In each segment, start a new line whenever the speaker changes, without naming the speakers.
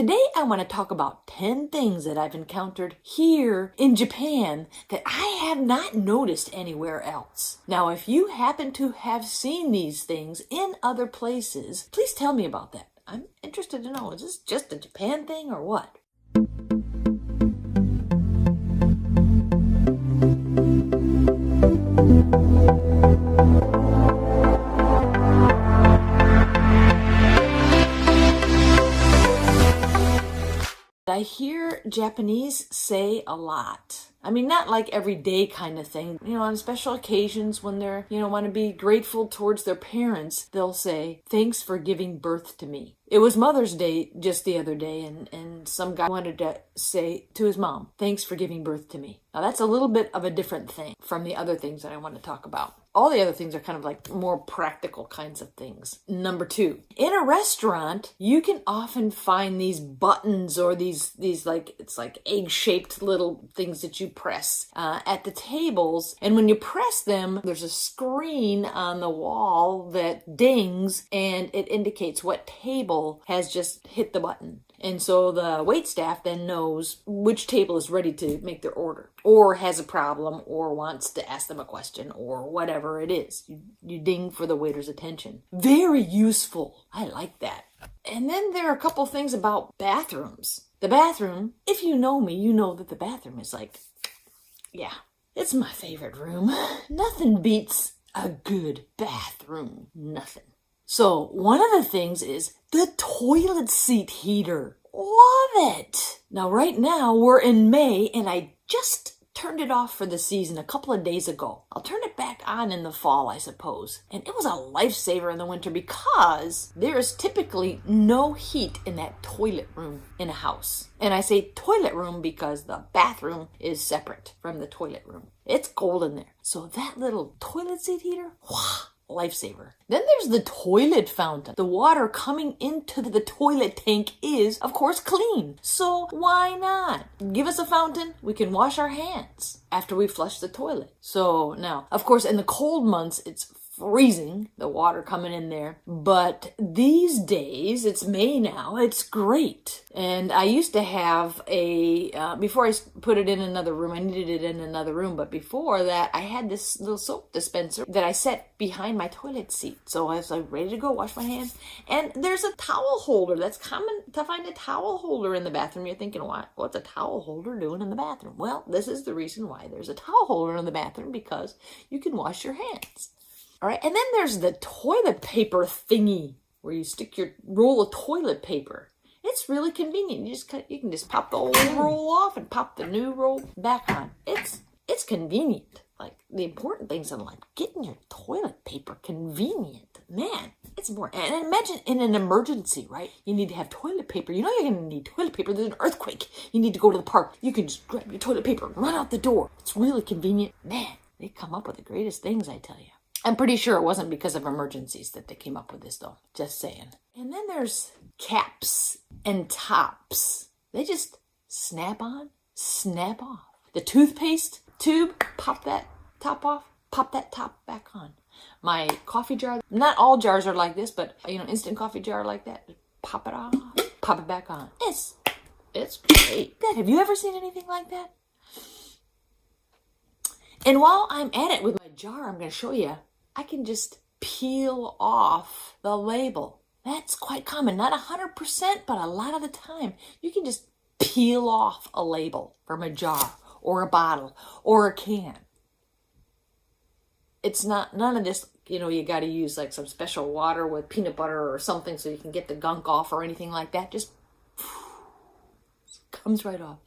Today I want to talk about 10 things that I've encountered here in Japan that I have not noticed anywhere else. Now, if you happen to have seen these things in other places, please tell me about that. I'm interested to know, is this just a Japan thing or what? I hear Japanese say a lot. I mean, not like everyday kind of thing. You know, on special occasions when they're, want to be grateful towards their parents, they'll say, "Thanks for giving birth to me." It was Mother's Day just the other day, and some guy wanted to say to his mom, "Thanks for giving birth to me." Now, that's a little bit of a different thing from the other things that I want to talk about. All the other things are kind of like more practical kinds of things. Number 2, in a restaurant, you can often find these buttons or these like, it's like egg-shaped little things that you press at the tables. And when you press them, there's a screen on the wall that dings and it indicates what table has just hit the button. And so the waitstaff then knows which table is ready to make their order, or has a problem, or wants to ask them a question, or whatever it is. You ding for the waiter's attention. Very useful. I like that. And then there are a couple things about bathrooms. The bathroom, if you know me, you know that the bathroom is like, yeah, it's my favorite room. Nothing beats a good bathroom. Nothing. So one of the things is the toilet seat heater. Love it. Now, right now we're in May and I just turned it off for the season a couple of days ago. I'll turn it back on in the fall, I suppose. And it was a lifesaver in the winter because there is typically no heat in that toilet room in a house. And I say toilet room because the bathroom is separate from the toilet room. It's cold in there. So that little toilet seat heater, lifesaver. Then there's the toilet fountain. The water coming into the toilet tank is, of course, clean. So why not? Give us a fountain, we can wash our hands after we flush the toilet. So now, of course, in the cold months, it's freezing, the water coming in there. But these days, it's May now, it's great. And I used to have before I put it in another room, I needed it in another room. But before that, I had this little soap dispenser that I set behind my toilet seat. So I was like ready to go wash my hands. And there's a towel holder. That's common to find a towel holder in the bathroom. You're thinking, what's a towel holder doing in the bathroom? Well, this is the reason why there's a towel holder in the bathroom, because you can wash your hands. All right, and then there's the toilet paper thingy where you stick your roll of toilet paper. It's really convenient. You can just pop the old roll off and pop the new roll back on. It's convenient. Like, the important things in life, getting your toilet paper convenient. Man, it's more. And imagine in an emergency, right? You need to have toilet paper. You know you're going to need toilet paper. There's an earthquake. You need to go to the park. You can just grab your toilet paper and run out the door. It's really convenient. Man, they come up with the greatest things, I tell you. I'm pretty sure it wasn't because of emergencies that they came up with this, though. Just saying. And then there's caps and tops. They just snap on, snap off. The toothpaste tube, pop that top off, pop that top back on. My coffee jar, not all jars are like this, but, instant coffee jar like that. Pop it off, pop it back on. It's great. Dad, have you ever seen anything like that? And while I'm at it with my jar, I'm going to show you, I can just peel off the label. That's quite common. Not 100%, but a lot of the time. You can just peel off a label from a jar or a bottle or a can. It's none of this, you got to use like some special water with peanut butter or something so you can get the gunk off or anything like that. Just comes right off.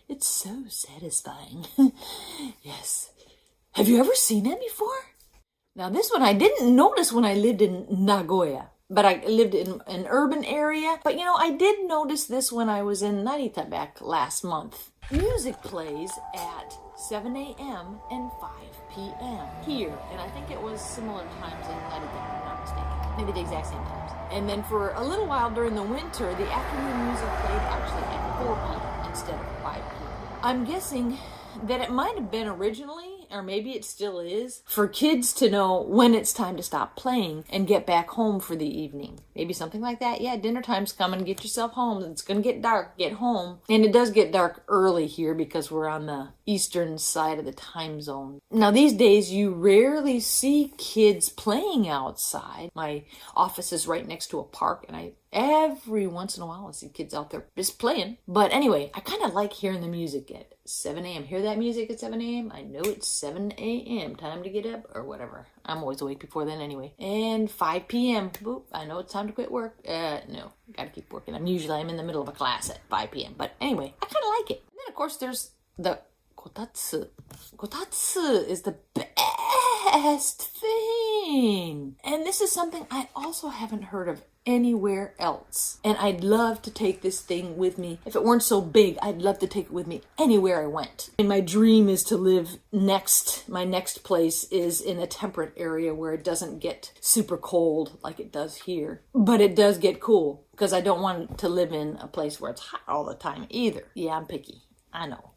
It's so satisfying. Yes. Have you ever seen that before? Now, this one I didn't notice when I lived in Nagoya, but I lived in an urban area. But, I did notice this when I was in Narita back last month. Music plays at 7 a.m. and 5 p.m. here. And I think it was similar times in Narita, if I'm not mistaken. Maybe the exact same times. And then for a little while during the winter, the afternoon music played actually at 4 p.m. instead of 5 p.m. I'm guessing that it might have been originally or maybe it still is, for kids to know when it's time to stop playing and get back home for the evening. Maybe something like that. Yeah, dinner time's coming. Get yourself home. It's going to get dark. Get home. And it does get dark early here because we're on the eastern side of the time zone. Now, these days, you rarely see kids playing outside. My office is right next to a park, and every once in a while I see kids out there just playing. But anyway, I kind of like hearing the music at 7 a.m. Hear that music at 7 a.m.? I know it's 7 a.m. Time to get up or whatever. I'm always awake before then anyway. And 5 p.m. Boop, I know it's time to quit work. No, gotta keep working. I'm in the middle of a class at 5 p.m. But anyway, I kind of like it. And then of course there's the kotatsu. Kotatsu is the best thing. And this is something I also haven't heard of anywhere else. And I'd love to take this thing with me. If it weren't so big, I'd love to take it with me anywhere I went. And my dream is to live my next place is in a temperate area where it doesn't get super cold like it does here. But it does get cool because I don't want to live in a place where it's hot all the time either. Yeah, I'm picky. I know.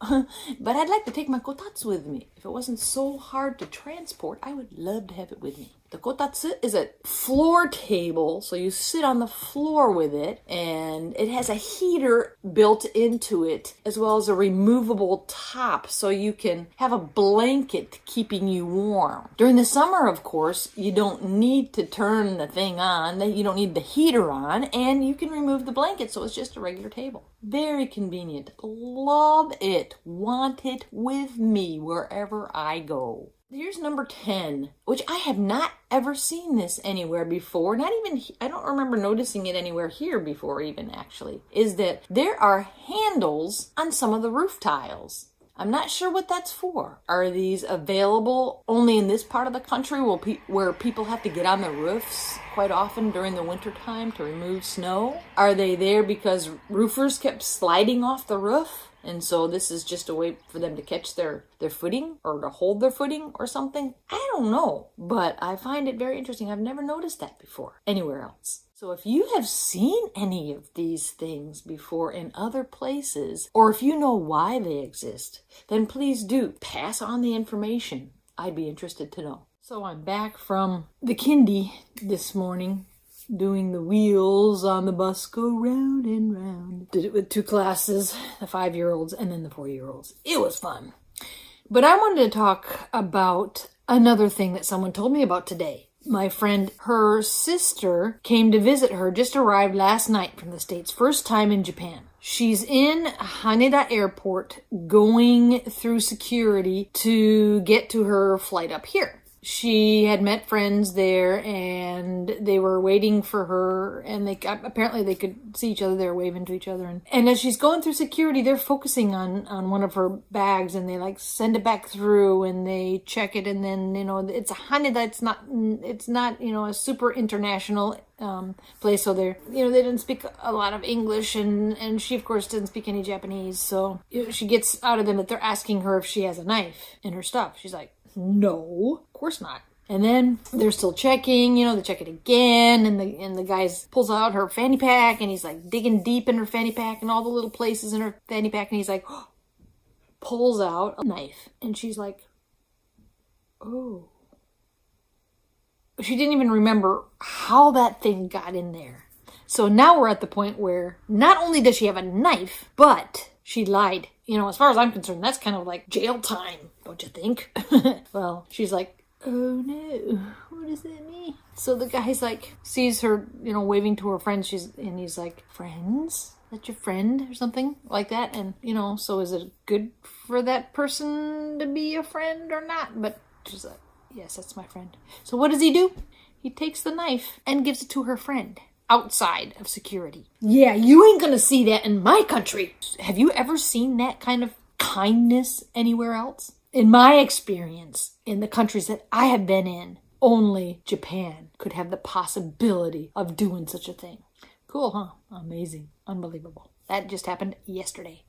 But I'd like to take my kotatsu with me. If it wasn't so hard to transport, I would love to have it with me. The kotatsu is a floor table, so you sit on the floor with it, and it has a heater built into it, as well as a removable top, so you can have a blanket keeping you warm. During the summer, of course, you don't need to turn the thing on, you don't need the heater on, and you can remove the blanket, so it's just a regular table. Very convenient. Love it. Want it with me wherever I go. Here's number 10, which I have not ever seen this anywhere before. I don't remember noticing it anywhere here before even, actually, is that there are handles on some of the roof tiles. I'm not sure what that's for. Are these available only in this part of the country where people have to get on the roofs quite often during the winter time to remove snow? Are they there because roofers kept sliding off the roof? And so this is just a way for them to catch their footing or to hold their footing or something. I don't know, but I find it very interesting. I've never noticed that before anywhere else. So if you have seen any of these things before in other places, or if you know why they exist, then please do pass on the information. I'd be interested to know. So I'm back from the kindy this morning, doing the wheels on the bus go round and round. Did it with 2 classes, the 5-year-olds and then the 4-year-olds. It was fun. But I wanted to talk about another thing that someone told me about today. My friend, her sister came to visit her, just arrived last night from the States, first time in Japan. She's in Haneda Airport going through security to get to her flight up here. She had met friends there and they were waiting for her, and apparently they could see each other. They were waving to each other. And as she's going through security, they're focusing on one of her bags, and they send it back through and they check it. And then, it's a Haneda. It's not, a super international place. So they didn't speak a lot of English, and she of course didn't speak any Japanese. So she gets out of them that they're asking her if she has a knife in her stuff. She's like, no, of course not. And then they're still checking, they check it again, and the guy pulls out her fanny pack, and he's digging deep in her fanny pack and all the little places in her fanny pack, and he's pulls out a knife, and she's like, oh. She didn't even remember how that thing got in there. So now we're at the point where not only does she have a knife, but she lied. As far as I'm concerned, that's kind of like jail time, don't you think? Well, she's like, oh no, what does that mean? So the guy's sees her, waving to her friends, and he's like, friends? That's your friend or something like that? And, so is it good for that person to be a friend or not? But she's like, yes, that's my friend. So what does he do? He takes the knife and gives it to her friend outside of security. Yeah, you ain't gonna see that in my country. Have you ever seen that kind of kindness anywhere else? In my experience, in the countries that I have been in, only Japan could have the possibility of doing such a thing. Cool, huh? Amazing. Unbelievable. That just happened yesterday.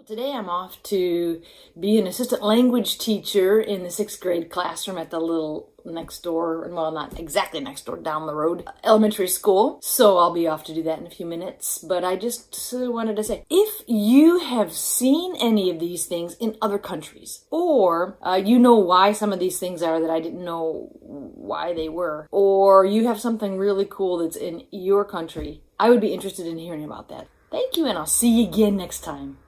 Today I'm off to be an assistant language teacher in the 6th grade classroom at the little next door, well, not exactly next door, down the road, elementary school. So I'll be off to do that in a few minutes. But I just wanted to say, if you have seen any of these things in other countries, or you know why some of these things are that I didn't know why they were, or you have something really cool that's in your country, I would be interested in hearing about that. Thank you, and I'll see you again next time.